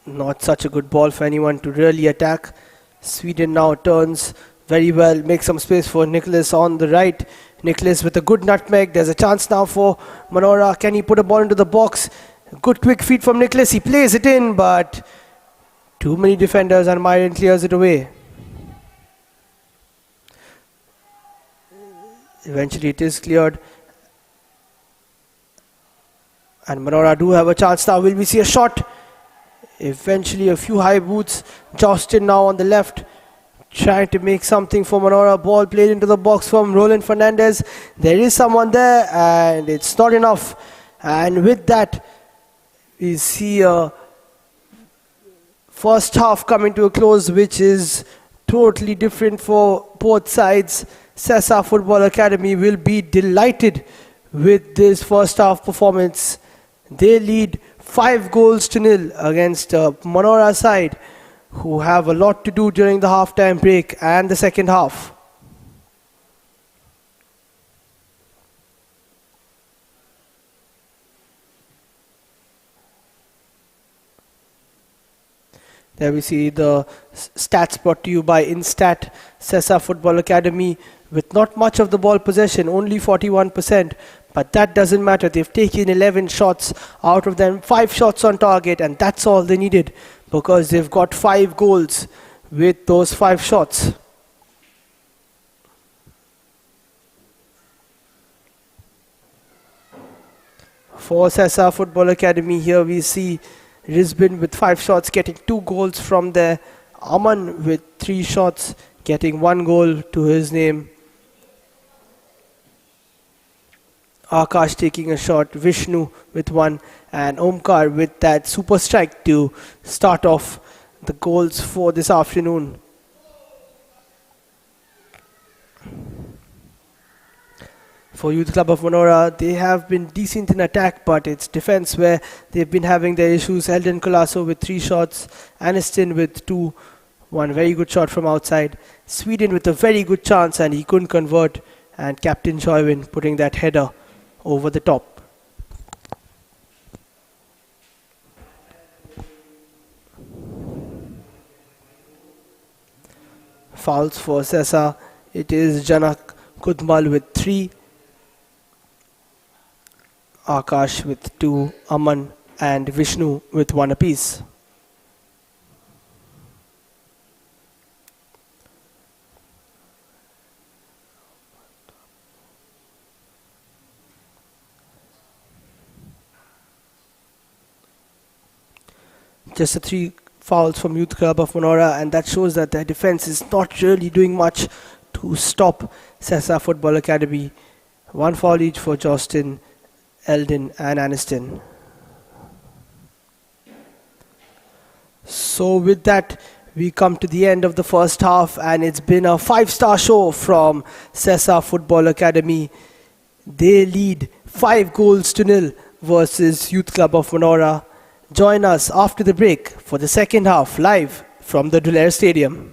Not such a good ball for anyone to really attack. Sweden now turns very well, makes some space for Nicholas on the right. Nicholas with a good nutmeg. There's a chance now for Manora. Can he put a ball into the box? Good quick feed from Nicholas. He plays it in, but too many defenders and Myron clears it away. Eventually it is cleared. And Manora do have a chance now. Will we see a shot? Eventually a few high boots. Justin now on the left, trying to make something for Manora. Ball played into the box from Roland Fernandez. There is someone there and it's not enough. And with that, we see a first half coming to a close, which is totally different for both sides. Sessa Football Academy will be delighted with this first half performance. They lead 5-0 against Manora side, who have a lot to do during the halftime break and the second half. There we see the stats brought to you by Instat. Sessa Football Academy with not much of the ball possession, only 41%. But that doesn't matter. They've taken 11 shots, out of them 5 shots on target, and that's all they needed because they've got 5 goals with those 5 shots. For Sessa Football Academy, here we see Risbin with 5 shots getting 2 goals from there. Aman with 3 shots getting 1 goal to his name. Akash taking a shot, Vishnu with 1, and Omkar with that super strike to start off the goals for this afternoon. For Youth Club of Manora, they have been decent in attack, but it's defense where they've been having their issues. Eldon Colasso with 3 shots, Aniston with 2, 1 very good shot from outside. Sweden with a very good chance and he couldn't convert, and Captain Choywin putting that header over the top. Fouls for Sessa. It is Janak Kudmal with 3, Akash with 2, Aman and Vishnu with 1 apiece. Just the 3 fouls from Youth Club of Monora, and that shows that their defense is not really doing much to stop Sessa Football Academy. 1 foul each for Jostin, Eldon and Aniston. So with that, we come to the end of the first half, and it's been a 5-star show from Sessa Football Academy. They lead 5-0 versus Youth Club of Monora. Join us after the break for the second half live from the Dulair Stadium.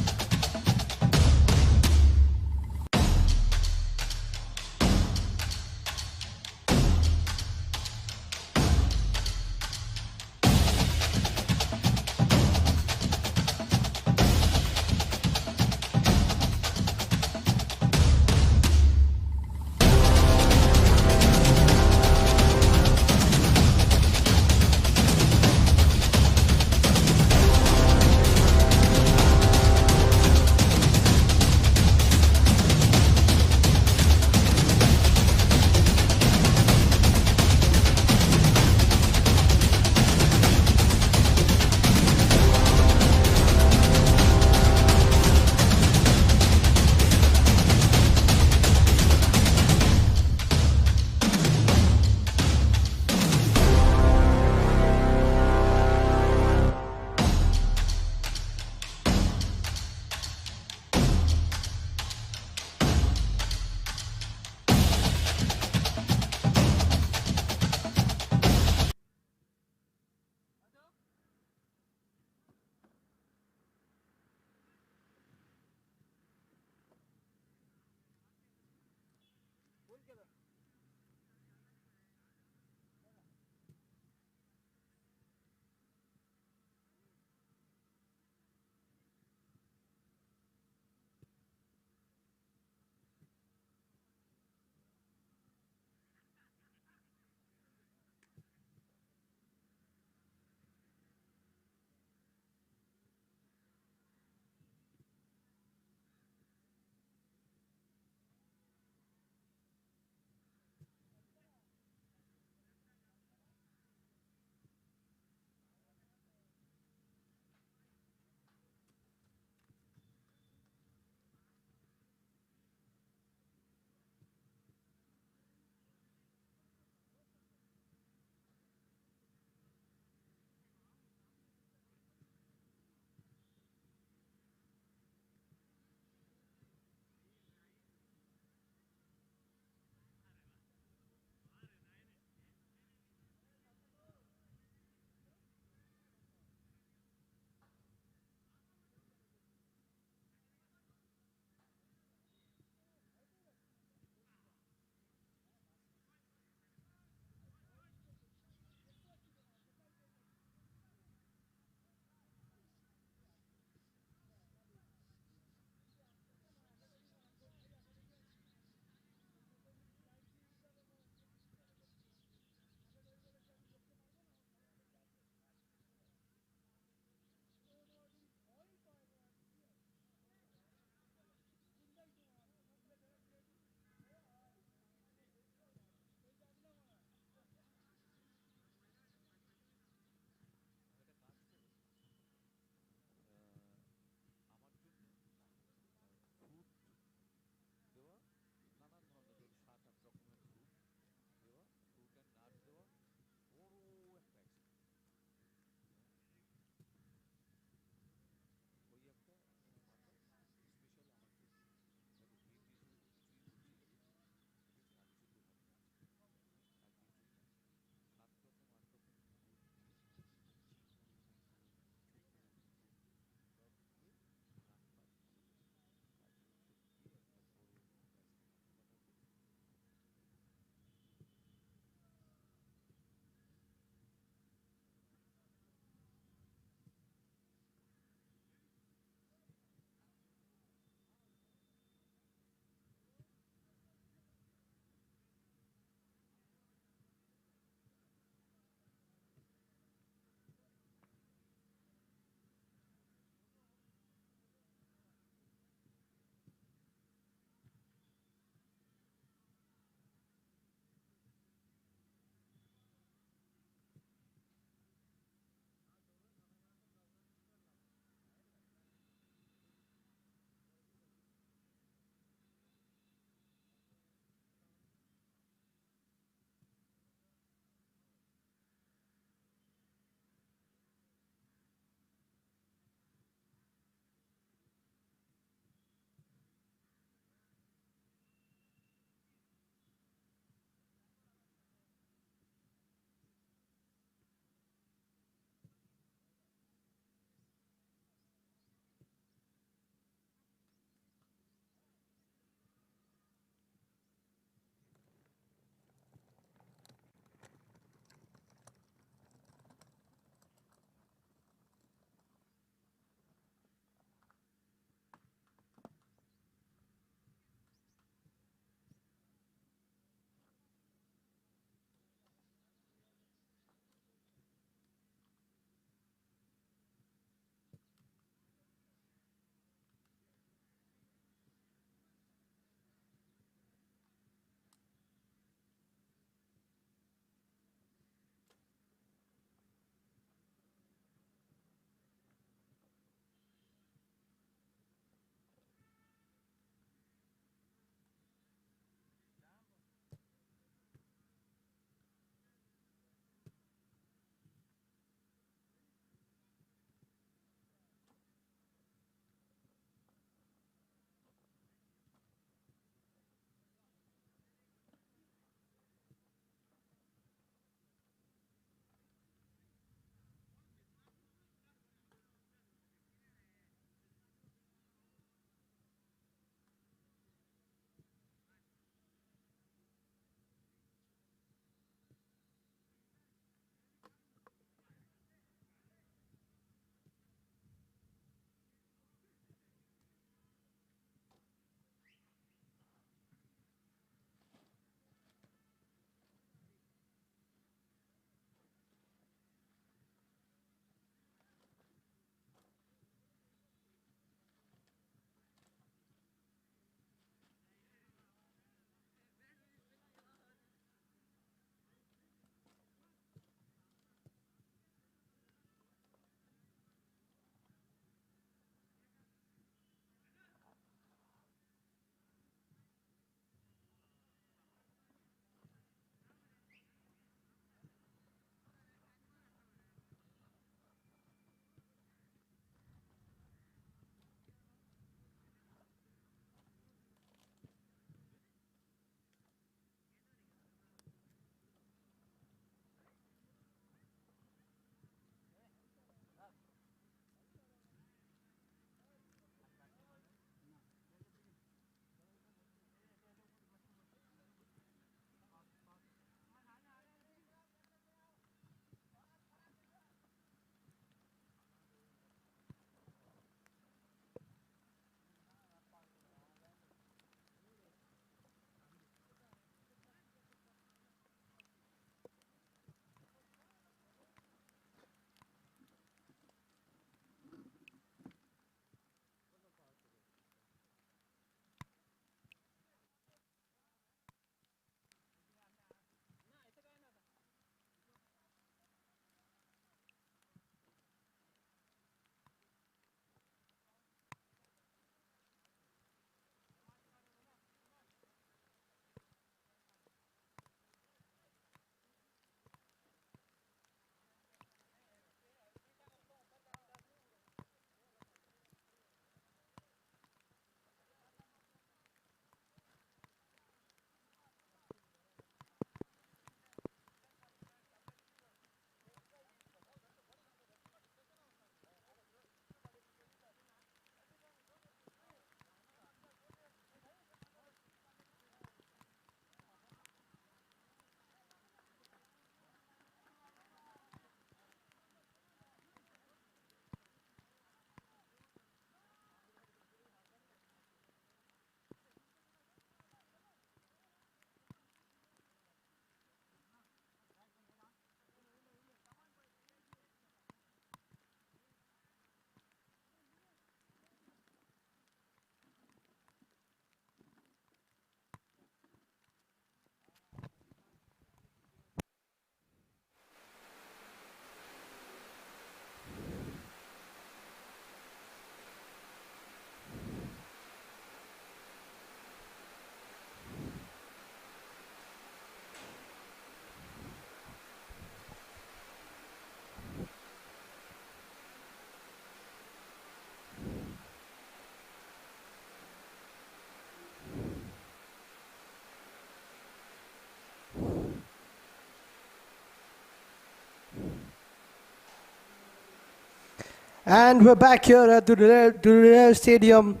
And we're back here at the Durrell Stadium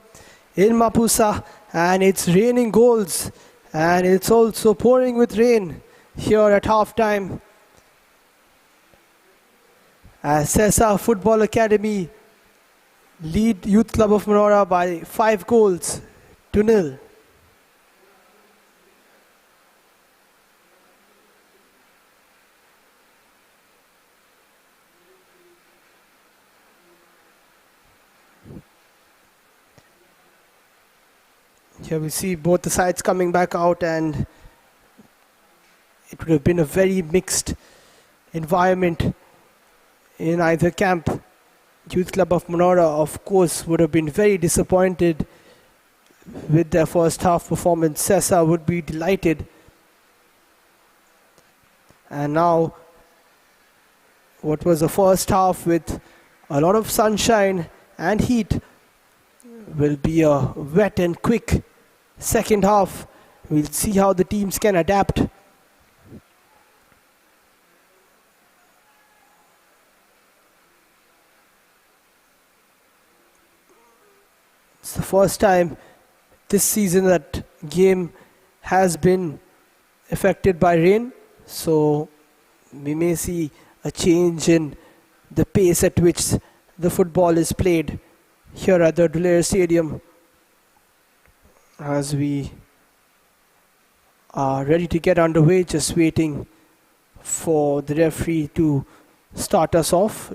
in Mapusa, and it's raining goals, and it's also pouring with rain here at halftime. As Sesa Football Academy lead Youth Club of Manora by 5 goals to nil. Here we see both the sides coming back out, and it would have been a very mixed environment in either camp. Youth Club of Manora, of course, would have been very disappointed with their first half performance. Sesa would be delighted. And now, what was the first half with a lot of sunshine and heat will be a wet and quick second half. We'll see how the teams can adapt. It's the first time this season that game has been affected by rain, so we may see a change in the pace at which the football is played here at the Dulair Stadium, as we are ready to get underway, just waiting for the referee to start us off.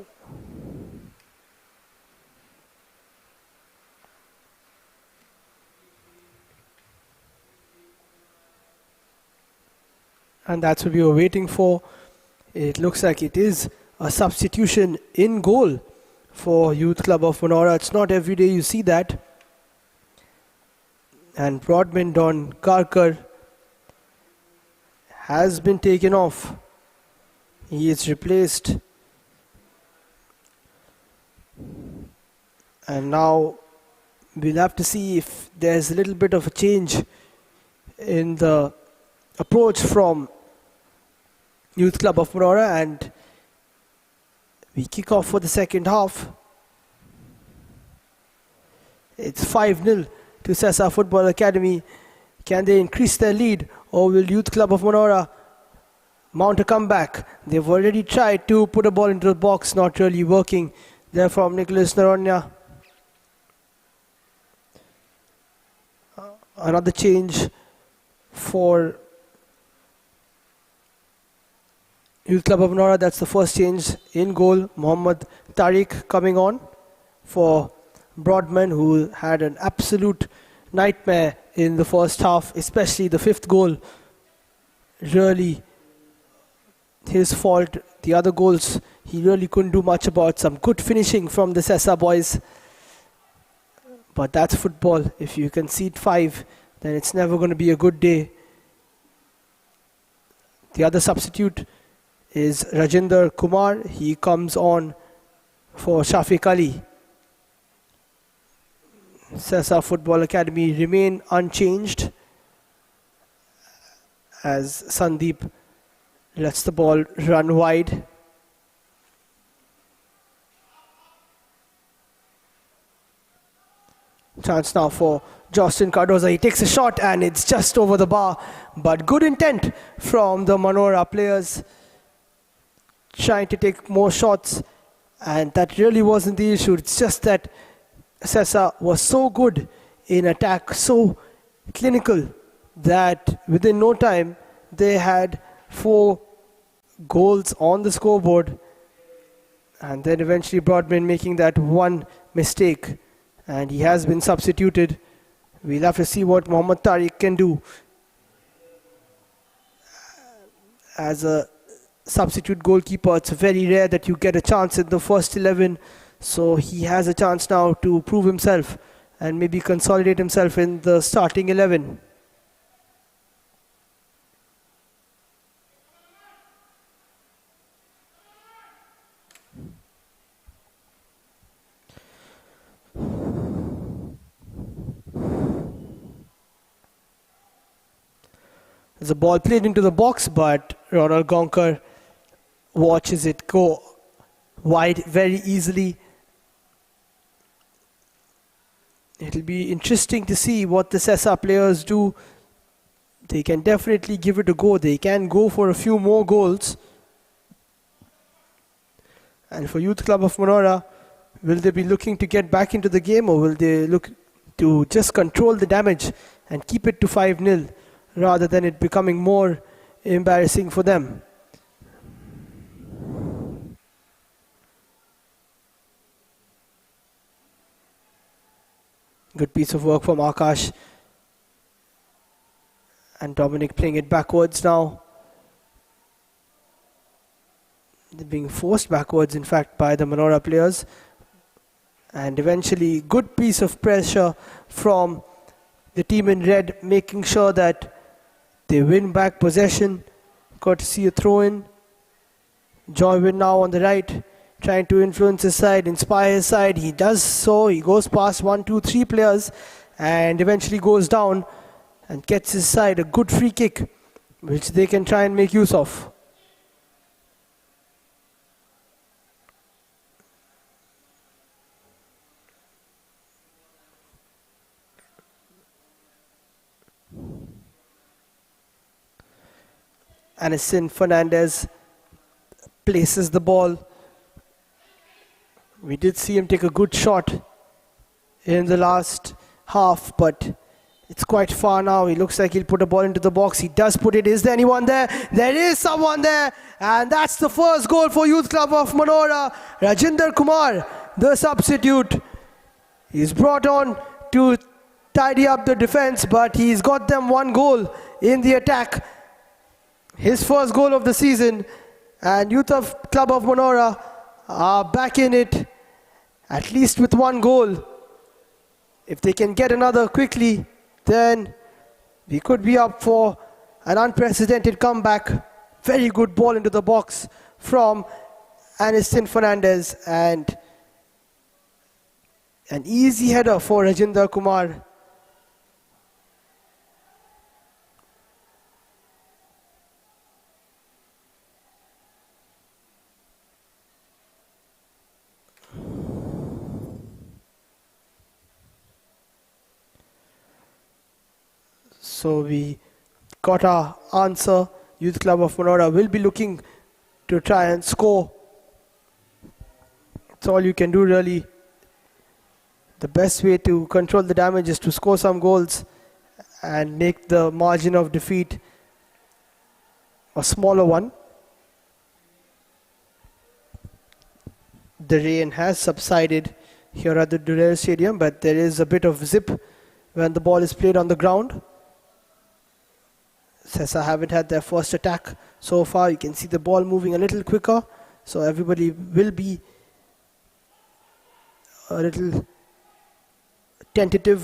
And that's what we were waiting for. It looks like it is a substitution in goal for Youth Club of Manora. It's not every day you see that. And Broadman Don Karkar has been taken off. He is replaced. And now we'll have to see if there's a little bit of a change in the approach from Youth Club of Manora, and we kick off for the second half. It's 5-0 to Sesa Football Academy. Can they increase their lead, or will Youth Club of Manora mount a comeback? They've already tried to put a ball into the box, not really working there from Nicholas Naronia. Another change for Youth Club of Manora. That's the first change in goal. Mohammad Tariq coming on for Broadman, who had an absolute nightmare in the first half, especially the 5th goal. Really his fault. The other goals he really couldn't do much about. Some good finishing from the Sesa boys. But that's football. If you concede 5, then it's never going to be a good day. The other substitute is Rajinder Kumar. He comes on for Shafiq Ali. Sesa Football Academy remain unchanged as Sandeep lets the ball run wide. Chance now for Justin Cardoza. He takes a shot and it's just over the bar, but good intent from the Manora players, trying to take more shots, and that really wasn't the issue. It's just that Sesa was so good in attack, so clinical, that within no time they had 4 goals on the scoreboard, and then eventually Broadman making that one mistake, and he has been substituted. We'll have to see what Mohammad Tariq can do as a substitute goalkeeper. It's very rare that you get a chance in the first 11, so he has a chance now to prove himself and maybe consolidate himself in the starting 11. There's a ball played into the box, but Ronald Gonkar watches it go wide very easily, It'll be interesting to see what the Sessa players do. They can definitely give it a go. They can go for a few more goals. And for Youth Club of Manora, will they be looking to get back into the game, or will they look to just control the damage and keep it to 5-0 rather than it becoming more embarrassing for them? Good piece of work from Akash. And Dominic playing it backwards now. They're being forced backwards, in fact, by the Manora players. And eventually, good piece of pressure from the team in red, making sure that they win back possession. Courtesy a throw-in. Joywin now on the right, trying to influence his side, inspire his side. He does so. He goes past 1, 2, 3 players and eventually goes down and gets his side a good free kick, which they can try and make use of. Aniston Fernandez places the ball. We did see him take a good shot in the last half, but it's quite far now. He looks like he'll put a ball into the box. He does put it. Is there anyone there? There is someone there. And that's the first goal for Youth Club of Manora. Rajinder Kumar, the substitute. He's brought on to tidy up the defense, but he's got them one goal in the attack. His first goal of the season. And Club of Manora are back in it, at least with one goal. If they can get another quickly, then we could be up for an unprecedented comeback. Very good ball into the box from Aniston Fernandez, and an easy header for Rajinder Kumar. So we got our answer. Youth Club of Manora will be looking to try and score. That's all you can do, really. The best way to control the damage is to score some goals and make the margin of defeat a smaller one. The rain has subsided here at the Durrell Stadium, but there is a bit of zip when the ball is played on the ground. Sessa haven't had their first attack so far. You can see the ball moving a little quicker, so everybody will be a little tentative